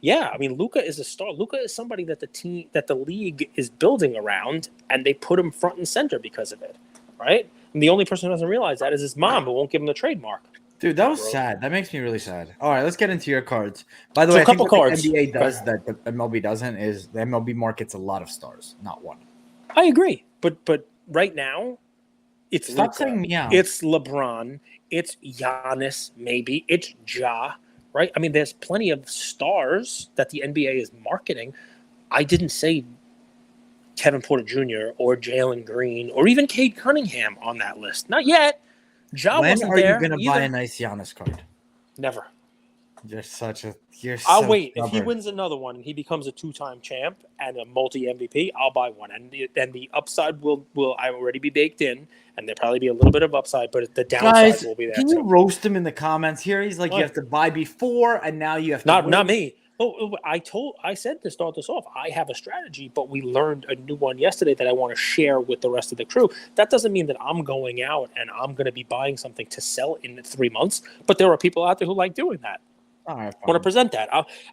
Yeah, I mean, Luka is a star. Luka is somebody that the league is building around, and they put him front and center because of it, right? And the only person who doesn't realize that is his mom, who won't give him the trademark. Dude, that was sad. That makes me really sad. All right, let's get into your cards. By the way, a couple cards the NBA does that the MLB doesn't is the MLB markets a lot of stars, not one. I agree, but right now, it's Stop Luka. saying meow. It's LeBron. It's Giannis, maybe. It's Ja, right? I mean, there's plenty of stars that the NBA is marketing. I didn't say Kevin Porter Jr. or Jalen Green or even Cade Cunningham on that list. Not yet. Ja wasn't there. When are you going to buy a nice Giannis card? Never. I'll wait. Stubborn. If he wins another one and he becomes a 2-time champ and a multi-MVP, I'll buy one. And the upside will already be baked in, and there'll probably be a little bit of upside, but the downside will be there. Can you roast him in the comments here? He's like, you have to buy before, and now you have to not me. Oh, I said to start this off, I have a strategy, but we learned a new one yesterday that I want to share with the rest of the crew. That doesn't mean that I'm going out and I'm going to be buying something to sell in 3 months, but there are people out there who like doing that. All right, I want to present that.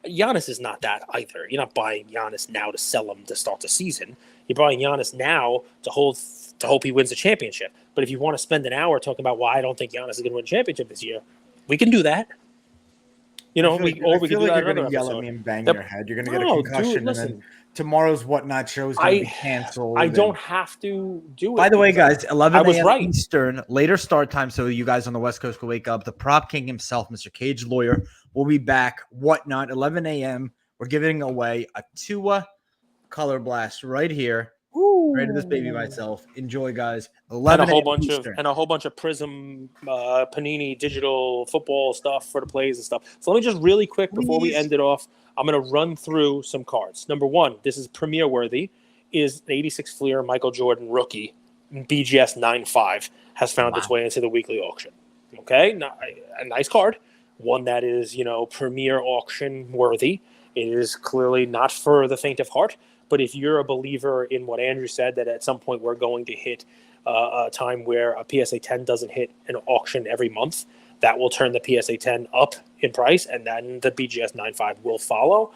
Giannis is not that either. You're not buying Giannis now to sell him to start the season. You're buying Giannis now to hope he wins a championship. But if you want to spend an hour talking about why I don't think Giannis is going to win a championship this year, we can do that. You know, we can do that. You're going to yell at me and bang your head. You're going to get a concussion, and then tomorrow's Whatnot show is going to be canceled. I don't have to do it. By the way, guys, 11 a.m. Eastern, later start time, so you guys on the West Coast can wake up. The prop king himself, Mr. Cage Lawyer, will be back. Whatnot, 11 a.m. We're giving away a Tua Color Blast right here. Rated this baby myself. Enjoy, guys. 11 and a whole bunch of Prism, Panini digital football stuff for the plays and stuff. So let me just really quick before we end it off. I'm going to run through some cards. Number one, this is Premier worthy, is an 86 Fleer Michael Jordan rookie, BGS 9.5, has found its way into the weekly auction. Okay, a nice card, one that is Premier auction worthy. It is clearly not for the faint of heart. But if you're a believer in what Andrew said, that at some point we're going to hit a time where a PSA 10 doesn't hit an auction every month, that will turn the PSA 10 up in price, and then the BGS 9.5 will follow.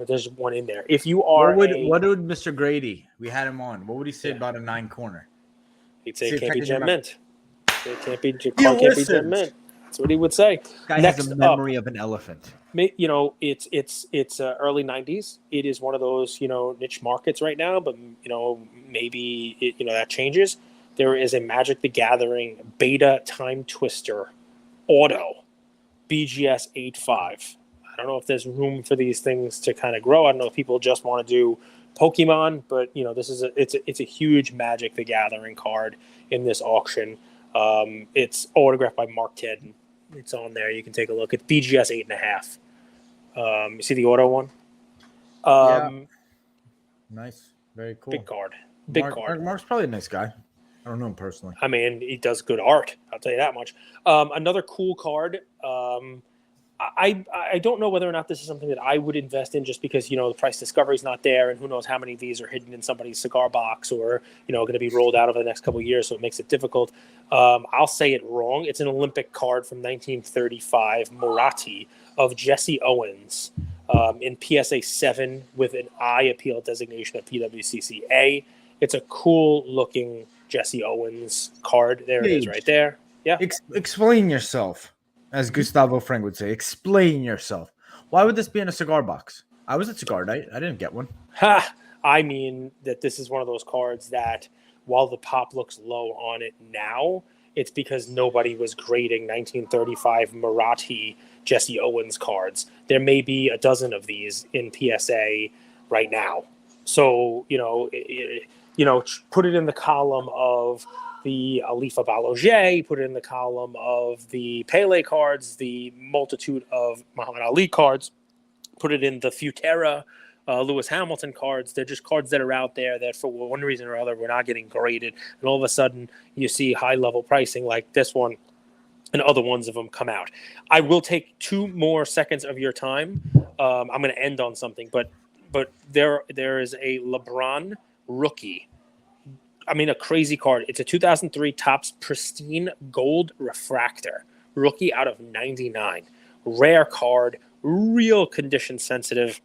There's one in there. If you are what would Mr. Grady, we had him on, what would he say about a 9 corner? He'd say it can't be gem mint. It can't be gem mint. That's what he would say. Guy has a memory of an elephant. It's early 90s. It is one of those niche markets right now, but maybe that changes. There is a Magic the Gathering Beta Time Twister Auto BGS 8.5. I don't know if there's room for these things to kind of grow. I don't know if people just want to do Pokemon, but this is it's a huge Magic the Gathering card in this auction. It's autographed by Mark Tedden. It's on there. You can take a look. It's BGS 8.5. You see the auto one? Nice. Very cool. Big card. Mark's probably a nice guy. I don't know him personally. I mean, he does good art. I'll tell you that much. Another cool card. I don't know whether or not this is something that I would invest in, just because the price discovery is not there, and who knows how many of these are hidden in somebody's cigar box or going to be rolled out over the next couple of years, so it makes it difficult. I'll say it wrong. It's an Olympic card from 1935, Moratti, of Jesse Owens, in PSA 7 with an eye appeal designation of PWCC A. It's a cool looking Jesse Owens card. There it is right there. Yeah. Explain yourself. As Gustavo Frank would say, explain yourself. Why would this be in a cigar box? I was at Cigar Night. I didn't get one. I mean that this is one of those cards that, while the pop looks low on it now, it's because nobody was grading 1935 Marathi Jesse Owens cards. There may be a dozen of these in PSA right now. So, put it in the column of the Alifa Balogun, put it in the column of the Pele cards, the multitude of Muhammad Ali cards, put it in the Futera, Lewis Hamilton cards. They're just cards that are out there that for one reason or other we're not getting graded. And all of a sudden you see high-level pricing like this one and other ones of them come out. I will take 2 more seconds of your time. I'm going to end on something, but there is a LeBron Rookie. I mean, a crazy card. It's a 2003 Topps Pristine Gold Refractor. Rookie out of 99. Rare card, real condition sensitive.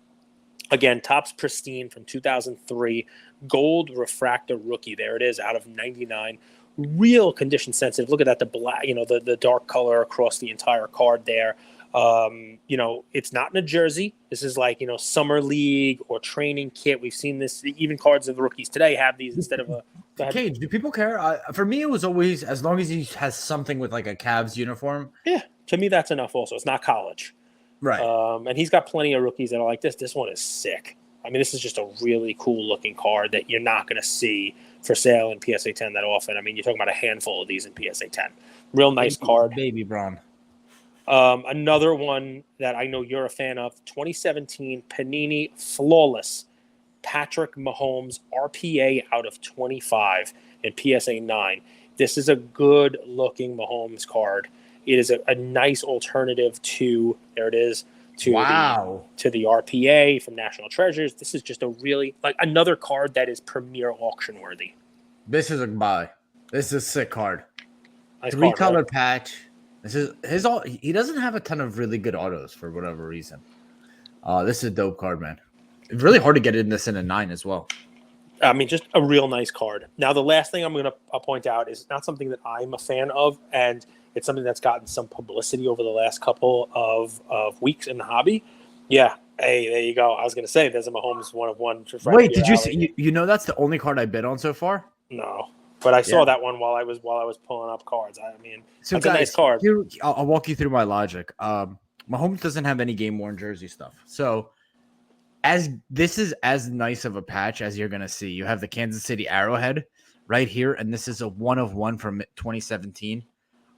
Again, Topps Pristine from 2003, Gold Refractor Rookie. There it is, out of 99. Real condition sensitive. Look at that, the black, the dark color across the entire card there. It's not in a jersey. This is like, summer league or training kit. We've seen this. Even cards of the rookies today have these instead of a Cage. Do people care? For me, it was always as long as he has something with like a Cavs uniform. Yeah, to me, that's enough. Also, it's not college. Right. And he's got plenty of rookies that are like this. This one is sick. I mean, this is just a really cool looking card that you're not going to see for sale in PSA 10 that often. I mean, you're talking about a handful of these in PSA 10. Real nice card. Baby Braun. Another one that I know you're a fan of, 2017 Panini Flawless Patrick Mahomes RPA out of 25 in PSA 9. This is a good looking Mahomes card. It is a nice alternative to, there it is, to the RPA from National Treasures. This is just a really, like, another card that is premier auction worthy. This is a buy. This is a sick card. Nice 3-color patch. This is he doesn't have a ton of really good autos for whatever reason. This is a dope card, man. It's really hard to get in this in a 9 as well. I mean, just a real nice card. Now, the last thing I'm going to point out is not something that I'm a fan of, and it's something that's gotten some publicity over the last couple of weeks in the hobby. Yeah, hey, there you go. I was going to say there's a Mahomes 1/1. Wait, did you see? You know that's the only card I bid on so far? No, but I saw that one while I was pulling up cards. I mean, so that's guys, a nice card. I'll walk you through my logic. Mahomes doesn't have any game worn jersey stuff, so this is as nice of a patch as you're gonna see. You have the Kansas City Arrowhead right here, and this is a 1/1 from 2017.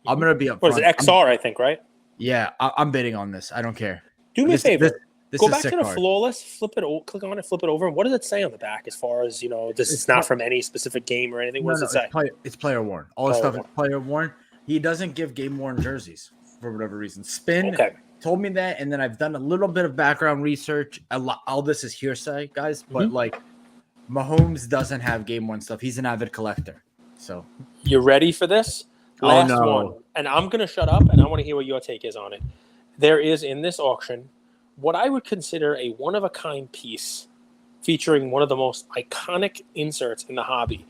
I'm gonna be up. What is it? XR, I think, right? Yeah, I'm bidding on this. I don't care. Do me a favor. This Go is back to the card. Flawless. Flip it. Click on it. Flip it over. And what does it say on the back? As far as this is not from any specific game or anything. What does it say? It's player worn. All this stuff is player worn. He doesn't give game worn jerseys for whatever reason. Spin told me that, and then I've done a little bit of background research. All this is hearsay, guys, but like Mahomes doesn't have game worn stuff. He's an avid collector. So you ready for this? Last one. And I'm going to shut up, and I want to hear what your take is on it. There is in this auction what I would consider a one-of-a-kind piece featuring one of the most iconic inserts in the hobby.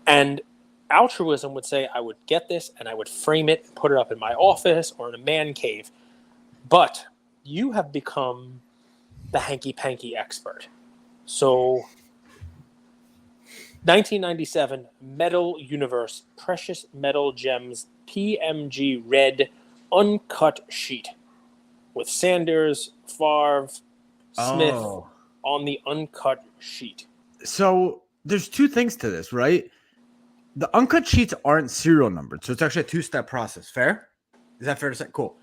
And altruism would say I would get this, and I would frame it, put it up in my office or in a man cave. But you have become the hanky-panky expert. So 1997 Metal Universe Precious Metal Gems PMG Red Uncut Sheet with Sanders, Favre, Smith on the uncut sheet. So there's 2 things to this, right? The uncut sheets aren't serial numbered, so it's actually a 2-step process. Fair? Is that fair to say? Cool.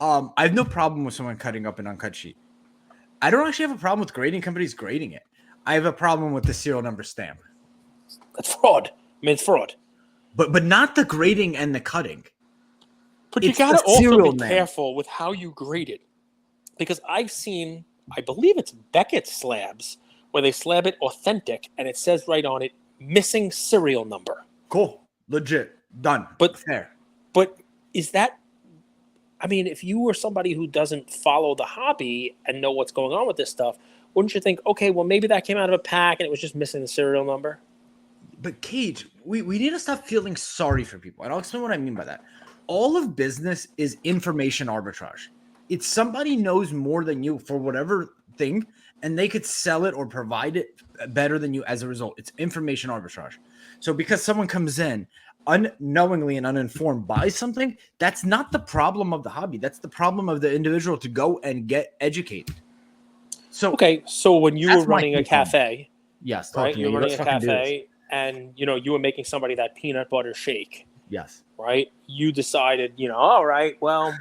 I have no problem with someone cutting up an uncut sheet. I don't actually have a problem with grading companies grading it. I have a problem with the serial number stamp. That's fraud. I mean, it's fraud. But not the grading and the cutting. But you got to also be careful with how you grade it. Because I've seen, I believe it's Beckett slabs, where they slab it authentic, and it says right on it, missing serial number. Cool. Legit. Done. But fair. But is that, I mean, if you were somebody who doesn't follow the hobby and know what's going on with this stuff, wouldn't you think, okay, well, maybe that came out of a pack and it was just missing the serial number? But Cage, we need to stop feeling sorry for people. And I'll explain what I mean by that. All of business is information arbitrage. It's somebody knows more than you for whatever thing, and they could sell it or provide it better than you as a result. It's information arbitrage. So because someone comes in unknowingly and uninformed buys something, that's not the problem of the hobby. That's the problem of the individual to go and get educated. So okay, so when you were running a cafe, yes, right? You're running a cafe. and you were making somebody that peanut butter shake. Yes. Right? You decided, all right, well,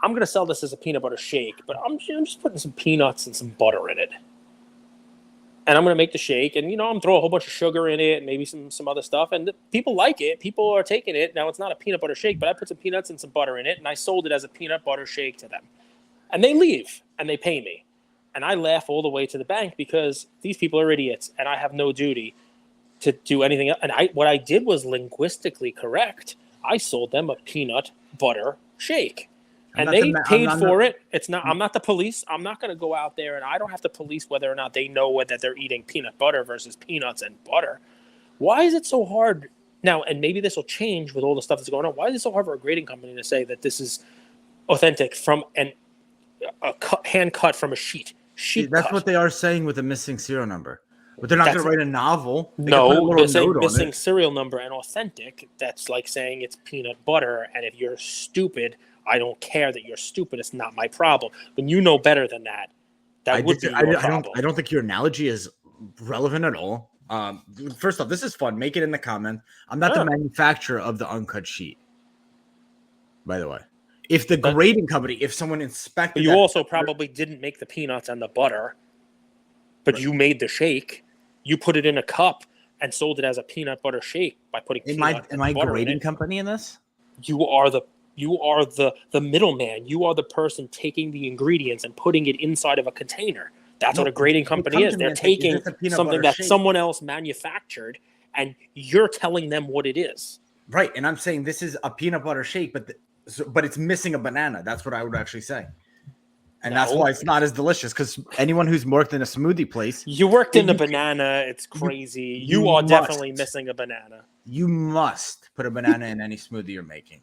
I'm going to sell this as a peanut butter shake, but I'm just putting some peanuts and some butter in it. And I'm going to make the shake, and, I'm going to throw a whole bunch of sugar in it and maybe some other stuff. And people like it. People are taking it. Now, it's not a peanut butter shake, but I put some peanuts and some butter in it, and I sold it as a peanut butter shake to them. And they leave, and they pay me. And I laugh all the way to the bank because these people are idiots, and I have no duty to do anything else. And what I did was linguistically correct. I sold them a peanut butter shake. And they paid for it. It's not. I'm not the police. I'm not going to go out there, and I don't have to police whether or not they know that they're eating peanut butter versus peanuts and butter. Why is it so hard now? And maybe this will change with all the stuff that's going on. Why is it so hard for a grading company to say that this is authentic from a hand cut from a sheet? That's cut. What they are saying with a missing serial number. But they're not going to write a novel. They're saying missing serial number and authentic. That's like saying it's peanut butter. And if you're stupid, I don't care that you're stupid. It's not my problem. When you know better than that, would be your problem. I don't think your analogy is relevant at all. First off, this is fun. Make it in the comment. I'm not the manufacturer of the uncut sheet, by the way. If the grading company, if someone inspected, but you also probably didn't make the peanuts and the butter, but you made the shake. You put it in a cup and sold it as a peanut butter shake by putting peanut and butter in it. Am I grading company in this? You are the middleman. You are the person taking the ingredients and putting it inside of a container. That's what a grading company is. They're taking something that someone else manufactured, and you're telling them what it is. Right, and I'm saying this is a peanut butter shake, but it's missing a banana. That's what I would actually say. And that's why it's not as delicious, because anyone who's worked in a smoothie place. You worked in a banana. It's crazy. You are definitely missing a banana. You must put a banana in any smoothie you're making.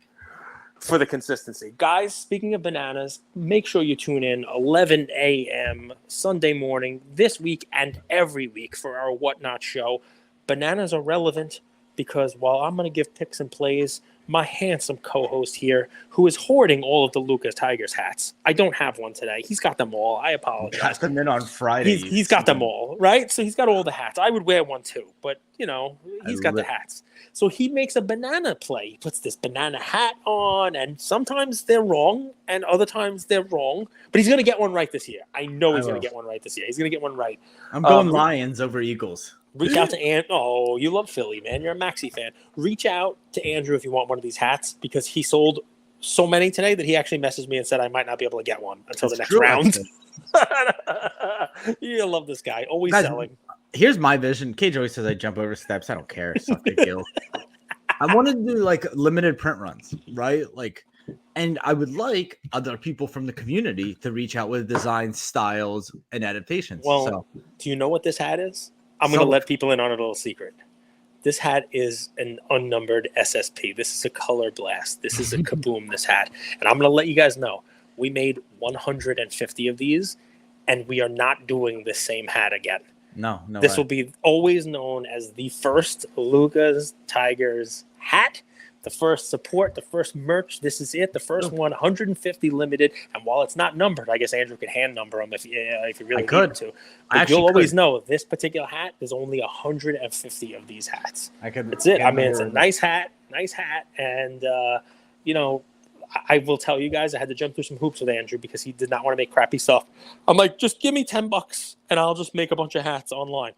For the consistency. Guys, speaking of bananas, make sure you tune in 11 a.m. Sunday morning this week and every week for our Whatnot show. Bananas are relevant because while I'm going to give picks and plays, my handsome co-host here, who is hoarding all of the Lucas Tigers hats. I don't have one today. He's got them all. I apologize. Got them in on Friday. He's got them all, right? So he's got all the hats. I would wear one too, but, he's got the hats. So he makes a banana play. He puts this banana hat on, and sometimes they're wrong, and other times they're wrong. But he's going to get one right this year. I know he's going to get one right this year. He's going to get one right. I'm going Lions over Eagles. Reach out to Andrew. Oh, you love Philly, man. You're a Maxey fan. Reach out to Andrew if you want one of these hats, because he sold so many today that he actually messaged me and said I might not be able to get one until the next round. You love this guy. Always selling. Here's my vision. Cage always says I jump over steps. I don't care. It's not a big deal. I want to do like limited print runs, right? And I would like other people from the community to reach out with designs, styles, and adaptations. Well, do you know what this hat is? I'm going to let people in on a little secret. This hat is an unnumbered SSP. This is a color blast. This is a kaboom, this hat. And I'm going to let you guys know, we made 150 of these, and we are not doing the same hat again. No. This will be always known as the first Lucas Tigers hat, the first support, the first merch. This is it. The first one, 150 limited. And while it's not numbered, I guess Andrew could hand number them if you really need to. But you'll always know this particular hat, there's only 150 of these hats. That's it. I mean, it's a nice hat. And, I will tell you guys, I had to jump through some hoops with Andrew because he did not want to make crappy stuff. I'm like, just give me $10 and I'll just make a bunch of hats online.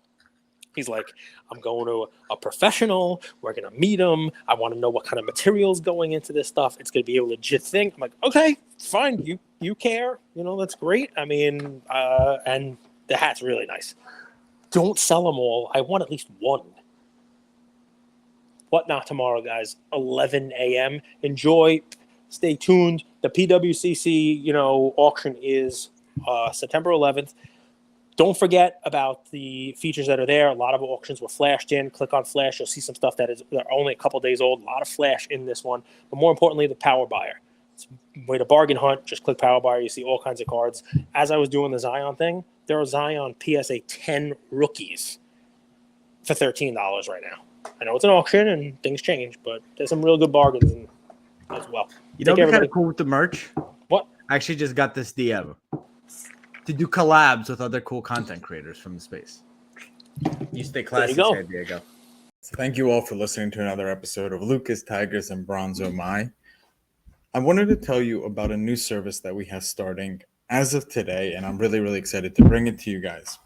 He's like, I'm going to a professional. We're going to meet him. I want to know what kind of materials going into this stuff. It's going to be a legit thing. I'm like, okay, fine. You care. That's great. I mean, and the hat's really nice. Don't sell them all. I want at least one. Whatnot tomorrow, guys, 11 a.m. Enjoy. Stay tuned. The PWCC, auction is September 11th. Don't forget about the features that are there. A lot of auctions were flashed in. Click on Flash. You'll see some stuff that are only a couple days old. A lot of Flash in this one. But more importantly, the Power Buyer. It's a way to bargain hunt. Just click Power Buyer. You see all kinds of cards. As I was doing the Zion thing, there are Zion PSA 10 rookies for $13 right now. I know it's an auction and things change, but there's some real good bargains in as well. What's kind of cool with the merch? What? I actually just got this DM to do collabs with other cool content creators from the space. You stay classy, San Diego. So thank you all for listening to another episode of Lucas, Tigers, and Bronzo My. I wanted to tell you about a new service that we have starting as of today, and I'm really, really excited to bring it to you guys.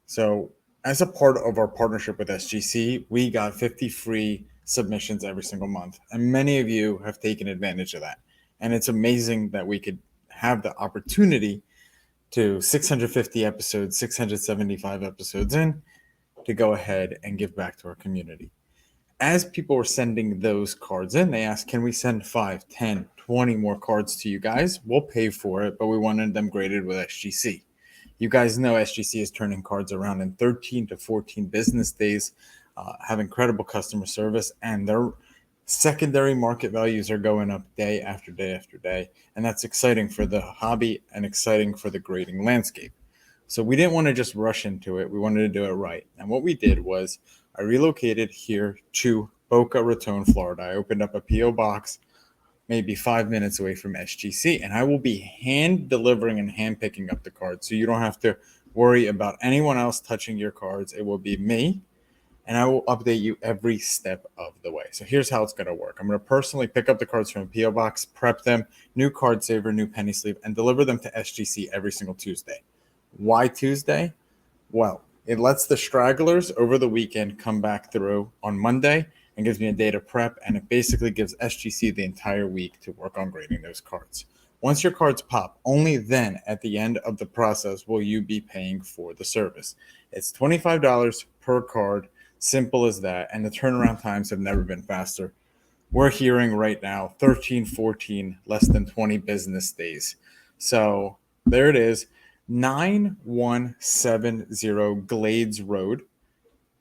So as a part of our partnership with SGC, we got 50 free submissions every single month, and many of you have taken advantage of that. And it's amazing that we could have the opportunity to 650 episodes, 675 episodes in, to go ahead and give back to our community. As people were sending those cards in, they asked, can we send 5, 10, 20 more cards to you guys? We'll pay for it, but we wanted them graded with SGC. You guys know SGC is turning cards around in 13 to 14 business days, have incredible customer service, and their secondary market values are going up day after day after day. And that's exciting for the hobby and exciting for the grading landscape. So we didn't want to just rush into it. We wanted to do it right. And what we did was I relocated here to Boca Raton, Florida. I opened up a P.O. box maybe 5 minutes away from SGC, and I will be hand delivering and hand picking up the cards. So you don't have to worry about anyone else touching your cards. It will be me, and I will update you every step of the way. So here's how it's going to work. I'm going to personally pick up the cards from a P.O. box, prep them, new card saver, new penny sleeve, and deliver them to SGC every single Tuesday. Why Tuesday? Well, it lets the stragglers over the weekend come back through on Monday and gives me a day to prep, and it basically gives SGC the entire week to work on grading those cards. Once your cards pop, only then at the end of the process will you be paying for the service. It's $25 per card, simple as that, and the turnaround times have never been faster. We're hearing right now 13, 14, less than 20 business days. So there it is. 9170 Glades Road,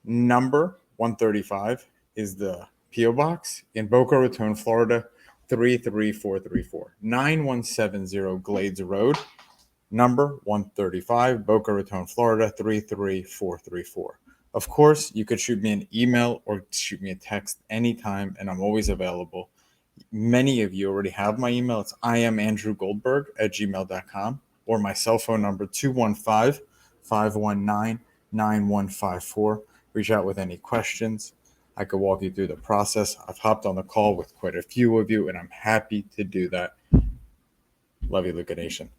number 135 is the P.O. Box in Boca Raton, Florida, 33434. 9170 Glades Road, number 135, Boca Raton, Florida, 33434. Of course, you could shoot me an email or shoot me a text anytime, and I'm always available. Many of you already have my email. It's iamandrewgoldberg@gmail.com. or my cell phone number, 215-519-9154. Reach out with any questions. I could walk you through the process. I've hopped on the call with quite a few of you, and I'm happy to do that. Love you, Luca Nation.